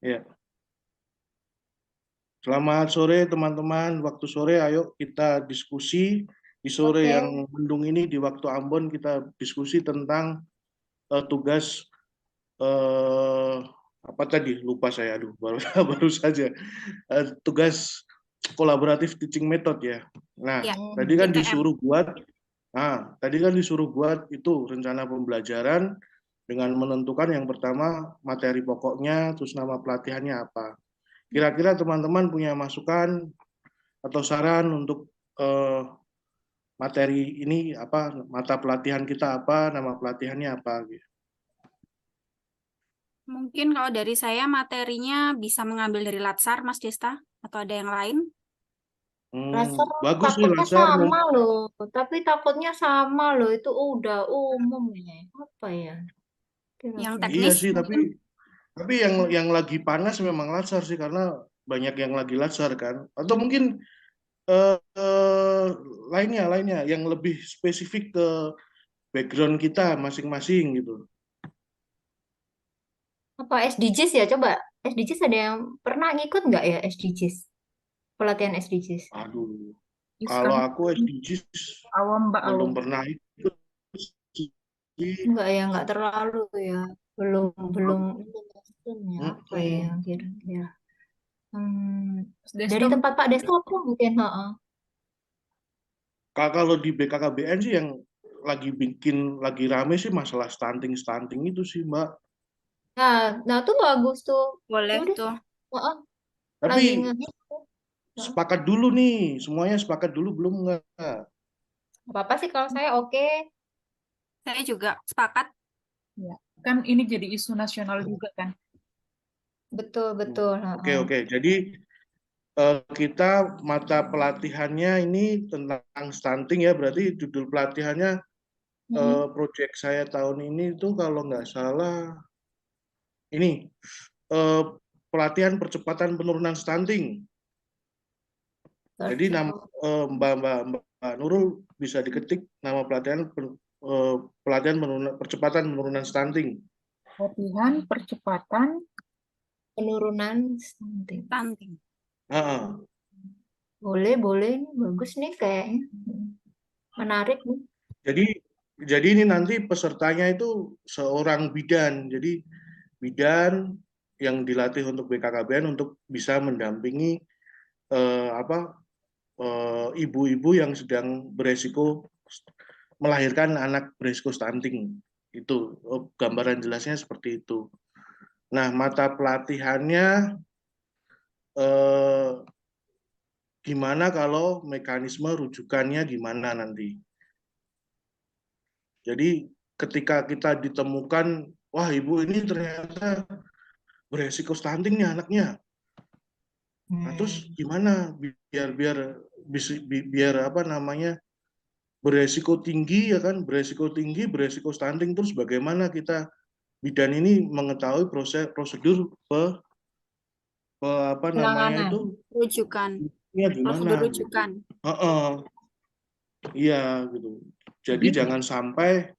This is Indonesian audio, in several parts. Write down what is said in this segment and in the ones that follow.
Ya. Selamat sore teman-teman. Waktu sore ayo kita diskusi di sore Oke, yang mendung ini di waktu Ambon kita diskusi tentang tugas eh, apa tadi? Lupa saya. Aduh, baru baru saja. Tugas kolaboratif teaching method ya. Nah, Ya, tadi kan TTM. disuruh buat itu rencana pembelajaran dengan menentukan yang pertama materi pokoknya, terus nama pelatihannya apa. Kira-kira teman-teman punya masukan atau saran untuk eh, materi ini apa, mata pelatihan kita apa, nama pelatihannya apa gitu. Mungkin kalau dari saya materinya bisa mengambil dari Latsar, Mas Desta, atau ada yang lain? laser Bagus nih takutnya Lazar. sama loh, tapi takutnya sama loh, itu udah umum ya. Apa ya Yang kira-kira? Iya teknis sih, tapi mungkin? yang lagi panas memang Lazar sih karena banyak yang lagi Lazar kan. Atau mungkin lainnya yang lebih spesifik ke background kita masing-masing gitu. Apa SDGs ya? Coba SDGs ada yang pernah ngikut nggak ya SDGs? Pelatihan SDGs? Aduh, kalau Iskan aku SDGs awam Mbak belum awam. pernah ikut sih. Enggak ya, nggak terlalu ya. Belum belum ini maksudnya apa ya Mm-mm. kira-kira? Hmm, Mas Desto dari tempat Pak Desto apa mungkin? Heeh. Kalau di BKKBN sih yang lagi rame sih masalah stunting itu sih Mbak. Nah, nah tuh bagus tuh. Ya Boleh udah, tuh. heeh. Lagi Tapi ngehit. sepakat dulu nih, semuanya sepakat dulu belum nggak? Apa-apa sih kalau saya oke. Saya juga sepakat. ya. Kan ini jadi isu nasional juga kan. Betul, betul. Oke Heeh. oke. Jadi kita mata pelatihannya ini tentang stunting ya, berarti judul pelatihannya Mm-mm. project saya tahun ini itu kalau nggak salah ini eh, pelatihan percepatan penurunan stunting. Jadi Mbak Nurul bisa diketik nama pelatihan percepatan penurunan stunting. Latihan percepatan. Penurunan stunting. Stunting. Ah, Boleh, boleh. Bagus nih kayaknya. Menarik nih. jadi jadi ini nanti pesertanya itu seorang bidan. Jadi bidan yang dilatih untuk BKKBN untuk bisa mendampingi apa ibu-ibu yang sedang beresiko melahirkan anak beresiko stunting. Itu gambaran jelasnya seperti itu. Nah, mata pelatihannya eh, gimana kalau mekanisme rujukannya gimana nanti. Jadi ketika kita ditemukan, wah ibu ini ternyata beresiko stunting nih anaknya. Nah, terus Hmm. gimana biar biar biar apa namanya beresiko tinggi ya kan, beresiko stunting terus bagaimana kita bidan ini mengetahui prosedur apa namanya Penanganan. itu Rujukan. ya gimana Prosedur gitu. rujukan. Heeh, iya gitu. Jadi Jadi jangan sampai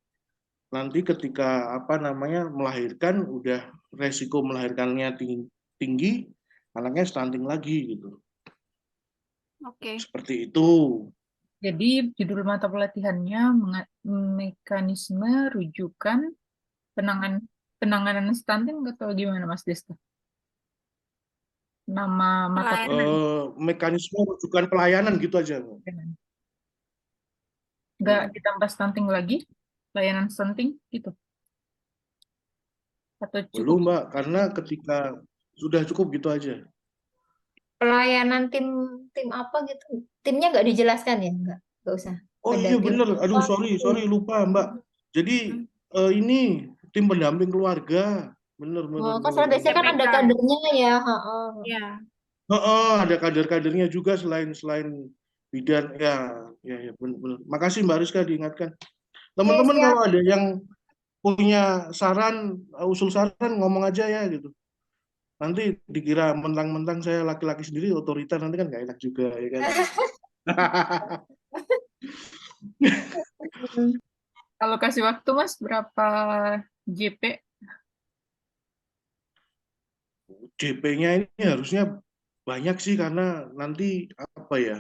nanti ketika apa namanya melahirkan udah resiko melahirkannya tinggi, anaknya stunting lagi gitu. Oke. Seperti itu. jadi judul mata pelatihannya mekanisme rujukan penanganan penanganan stunting atau gimana Mas Desto? Nama mata Pelayanan. Mekanisme rujukan pelayanan gitu aja. pelatihan. Nggak Hmm. ditambah stunting lagi? Layanan stunting gitu? Atau cukup? Belum Mbak, karena ketika sudah cukup gitu aja. Pelayanan tim tim apa gitu? Timnya nggak dijelaskan ya? Nggak usah. Oh Ada iya tim bener, apa aduh sorry gitu. sorry lupa Mbak. Jadi Hmm. ini tim pendamping keluarga, bener Oh, bener kan bener soalnya biasanya bener kan ada TPK. kadernya ya. Heeh. Ya. Heeh, ada kader-kadernya juga selain selain bidan ya ya ya bener, bener. Makasih Mbak Rizka diingatkan. Oke, Teman-teman siap. kalau ada yang punya saran, usul saran ngomong aja ya gitu. Nanti dikira mentang-mentang saya laki-laki sendiri otoriter nanti kan nggak enak juga ya kan. Kalau kasih waktu Mas berapa JP? JP-nya ini harusnya banyak sih karena nanti apa ya?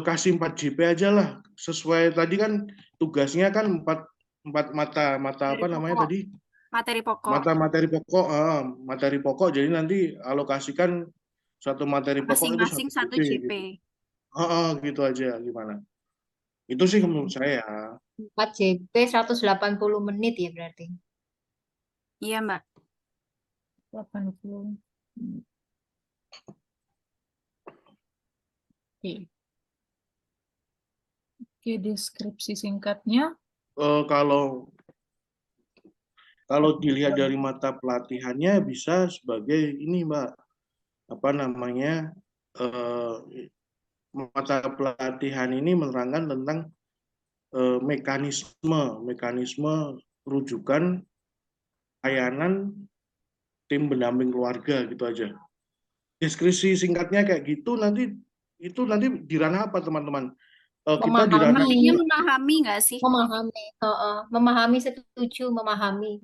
Kasih 4 JP aja lah. Sesuai tadi kan tugasnya kan 4 mata apa Materi namanya pokok. tadi? Materi pokok. Mata materi pokok. Jadi nanti alokasikan satu materi pokok itu Masing-masing 1 1 JP JP. gitu. Gitu aja gimana? Itu sih menurut saya. 4 JP 180 menit ya berarti. Iya, Mbak. 80. Oke. Oke, deskripsi singkatnya. Kalau dilihat dari mata pelatihannya bisa sebagai ini Mbak, apa namanya, mata pelatihan ini menerangkan tentang mekanisme rujukan layanan tim pendamping keluarga gitu aja. Deskripsi singkatnya kayak gitu nanti di ranah apa teman-teman? Kita di ranah Memahami, Artinya memahami nggak sih? memahami, memahami, setuju, memahami.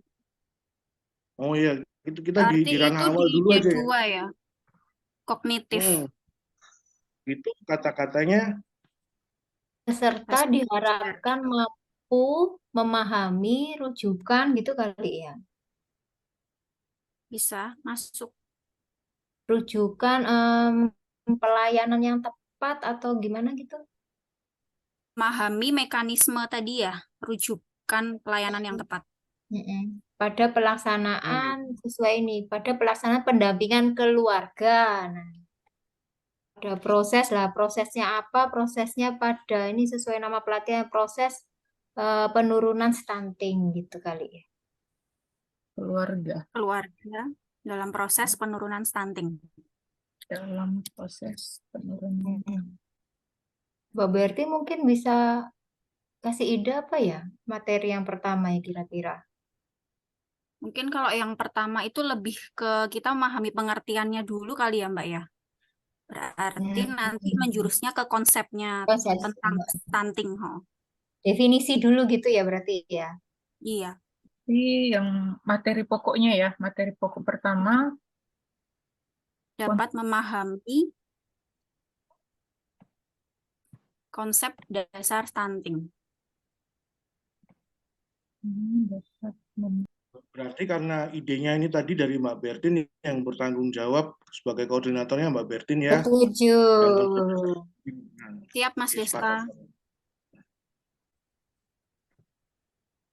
oh iya kita Berarti di ranah itu di awal dulu aja ya. D2 ya, kognitif. Itu kata-katanya Peserta Hasil belajar. diharapkan mampu memahami rujukan gitu kali ya. Bisa masuk. Rujukan pelayanan yang tepat atau gimana gitu. Memahami mekanisme tadi ya, rujukan pelayanan yang tepat. Mm-mm. Pada pelaksanaan hmm, sesuai ini, pada pelaksanaan pendampingan keluarga. Nah, ada proses lah, prosesnya apa? Prosesnya pada ini sesuai nama pelatihan proses penurunan stunting gitu kali ya. Keluarga Keluarga dalam proses penurunan stunting. dalam proses penurunan. Mm-mm. Mbak Berti mungkin bisa kasih ide apa ya materi yang pertama ya kira-kira? Mungkin kalau yang pertama itu lebih ke kita memahami pengertiannya dulu kali ya, Mbak ya. Berarti nanti menjurusnya ke konsepnya Proses tentang stunting. definisi dulu gitu ya berarti ya. Iya, Jadi yang materi pokoknya ya, materi pokok pertama dapat memahami konsep dasar stunting. dapat berarti karena idenya ini tadi dari Mbak Bertin yang bertanggung jawab sebagai koordinatornya Mbak Bertin ya. Setuju. Dan tentu Siap, Mas Desta.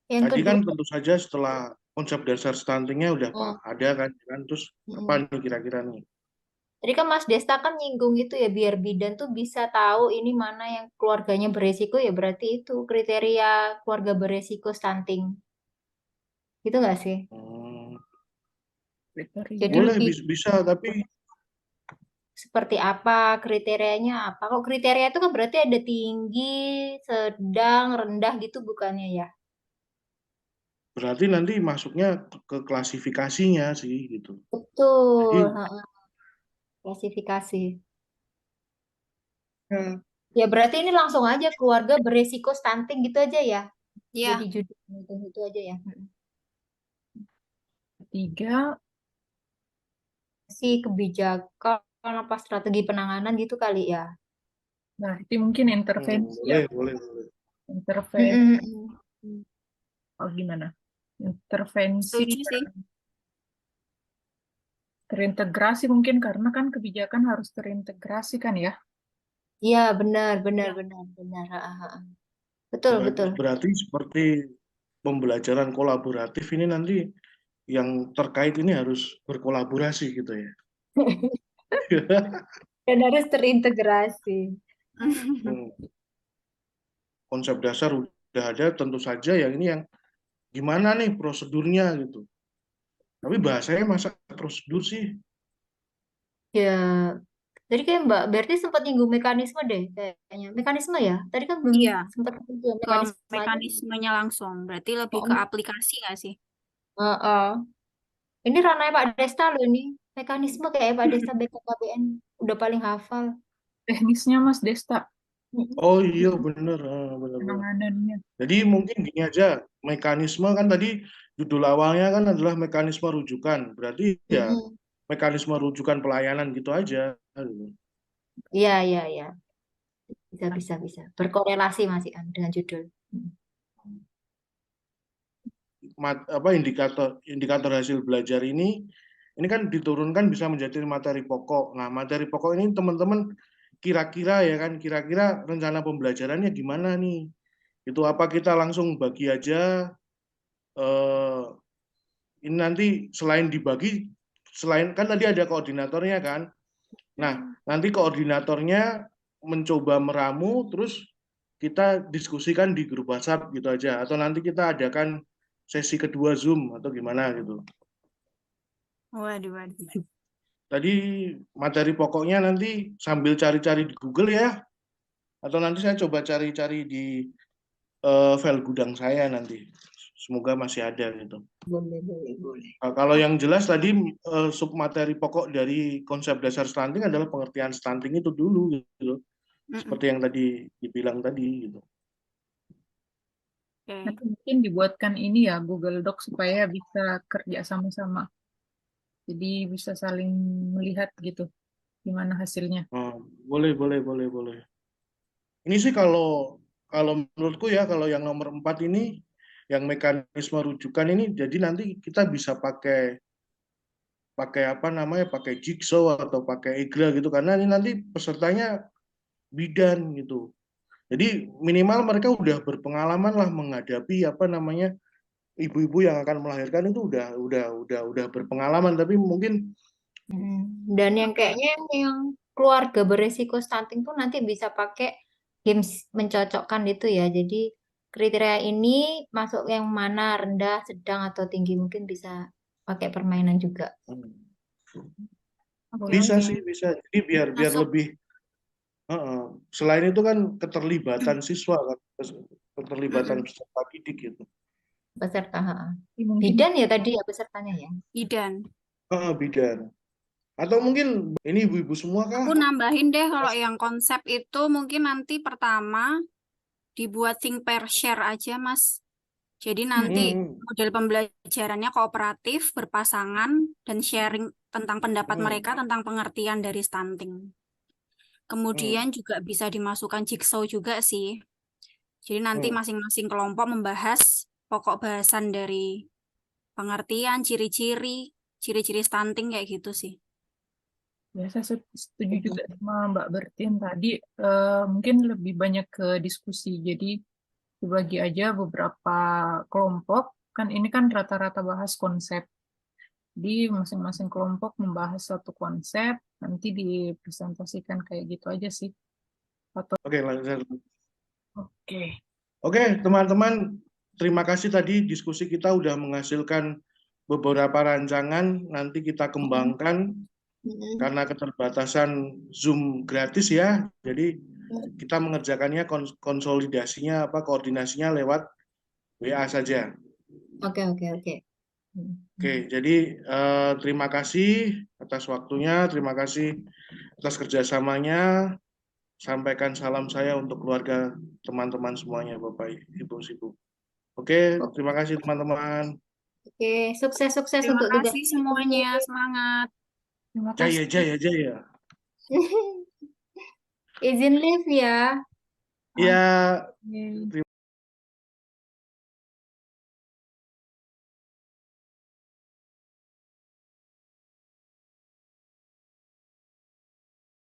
Yang tadi kedua, kan tentu saja setelah konsep dasar stuntingnya udah ada kan terus apa nih kira-kira nih? tadi kan Mas Desta kan nyinggung itu ya biar bidan tuh bisa tahu ini mana yang keluarganya beresiko ya berarti itu kriteria keluarga beresiko stunting. Gitu nggak sih? kriteria. Jadi Boleh lebih bisa tapi seperti apa kriterianya apa? Kok kriteria itu kan berarti ada tinggi, sedang, rendah gitu bukannya ya? berarti nanti masuknya ke klasifikasinya sih gitu. Jadi Betul, klasifikasi. Ya berarti ini langsung aja keluarga beresiko stunting gitu aja ya. Iya, Jadi judul itu aja ya. Ketiga, Si kebijakan apa strategi penanganan gitu kali ya. nah itu mungkin intervensi ya, boleh. intervensi. Mm-mm. Oh, gimana? Intervensi setuju sih. terintegrasi mungkin karena kan kebijakan harus terintegrasi kan ya. Iya benar benar Ya. benar benar. Betul betul. Berarti seperti pembelajaran kolaboratif ini nanti yang terkait ini harus berkolaborasi gitu ya. Dan harus terintegrasi. Konsep dasar udah ada, tentu saja yang ini yang gimana nih prosedurnya gitu. Tapi bahasanya masa prosedur sih? Ya, tadi kayak Mbak Berti sempat nyinggung mekanisme deh kayaknya. Mekanisme ya? Tadi kan belum Iya, sempat nyinggung ke mekanisme aja. mekanismenya langsung. Berarti lebih ke Oh, aplikasi nggak sih? ini ranahnya Pak Desta loh ini. Mekanisme kayak Pak Desta BKKBN udah paling hafal. Teknisnya Mas Desta, Oh iya bener. penanganannya. Jadi mungkin gini aja, mekanisme kan tadi judul awalnya kan adalah mekanisme rujukan, berarti ya Mm-mm. mekanisme rujukan pelayanan gitu aja. Iya, iya, iya. Bisa. Berkorelasi masih kan dengan judul. Mm. Indikator hasil belajar ini kan diturunkan bisa menjadi materi pokok. Nah, materi pokok ini teman-teman kira-kira rencana pembelajarannya gimana nih? Itu apa kita langsung bagi aja? Ini nanti selain dibagi, selain kan tadi ada koordinatornya kan? Nah, nanti koordinatornya mencoba meramu, terus kita diskusikan di grup WhatsApp gitu aja. Atau nanti kita adakan sesi kedua Zoom atau gimana gitu. Waduh. Tadi materi pokoknya nanti sambil cari-cari di Google ya. Atau nanti saya coba cari-cari di file gudang saya nanti. Semoga masih ada gitu. Boleh. Nah, kalau yang jelas tadi submateri pokok dari konsep dasar stunting adalah pengertian stunting itu dulu gitu. Seperti yang tadi dibilang tadi gitu. Oke. Nanti mungkin dibuatkan ini ya Google Doc supaya bisa kerja sama-sama. Jadi bisa saling melihat gitu gimana hasilnya. Boleh. Ini sih kalau menurutku ya, kalau yang nomor 4 ini, yang mekanisme rujukan ini, jadi nanti kita bisa pakai apa namanya, pakai jigsaw atau pakai EGRA gitu, karena ini nanti pesertanya bidan gitu. Jadi minimal mereka udah berpengalaman lah menghadapi apa namanya ibu-ibu yang akan melahirkan itu udah berpengalaman, tapi mungkin Dan yang kayaknya yang keluarga beresiko stunting tuh nanti bisa pakai games mencocokkan itu ya. Jadi kriteria ini masuk yang mana, rendah, sedang atau tinggi, mungkin bisa pakai permainan juga. bisa Oke. sih bisa. Jadi biar Masuk. lebih selain itu kan keterlibatan siswa kan, keterlibatan peserta didik gitu. Peserta. Mungkin Bidan ya tadi ya pesertanya ya. Bidan. Bidan. Atau mungkin ini ibu-ibu semua kah? Aku nambahin deh kalau yang konsep itu mungkin nanti pertama dibuat think pair share aja, Mas. Jadi nanti model pembelajarannya kooperatif, berpasangan, dan sharing tentang pendapat mereka tentang pengertian dari stunting. Kemudian juga bisa dimasukkan jigsaw juga sih. Jadi nanti masing-masing kelompok membahas pokok bahasan dari pengertian, ciri-ciri stunting kayak gitu sih. ya saya setuju juga sama Mbak Bertin tadi. Mungkin lebih banyak ke diskusi. Jadi dibagi aja beberapa kelompok. Kan ini kan rata-rata bahas konsep. Di masing-masing kelompok membahas satu konsep, nanti dipresentasikan kayak gitu aja sih. Oke, lanjut. Oke. Oke, teman-teman, terima kasih tadi diskusi kita udah menghasilkan beberapa rancangan, nanti kita kembangkan karena keterbatasan Zoom gratis ya. Jadi kita mengerjakannya konsolidasinya koordinasinya lewat WA saja. Oke. Oke, jadi terima kasih atas waktunya, terima kasih atas kerjasamanya. Sampaikan salam saya untuk keluarga teman-teman semuanya, Bapak, Ibu, Ibu. Oke, terima kasih teman-teman. Oke, sukses Terima untuk tugas. kasih semuanya, semangat. Terima kasih. Jaya. Izin live ya. Ya, Oke.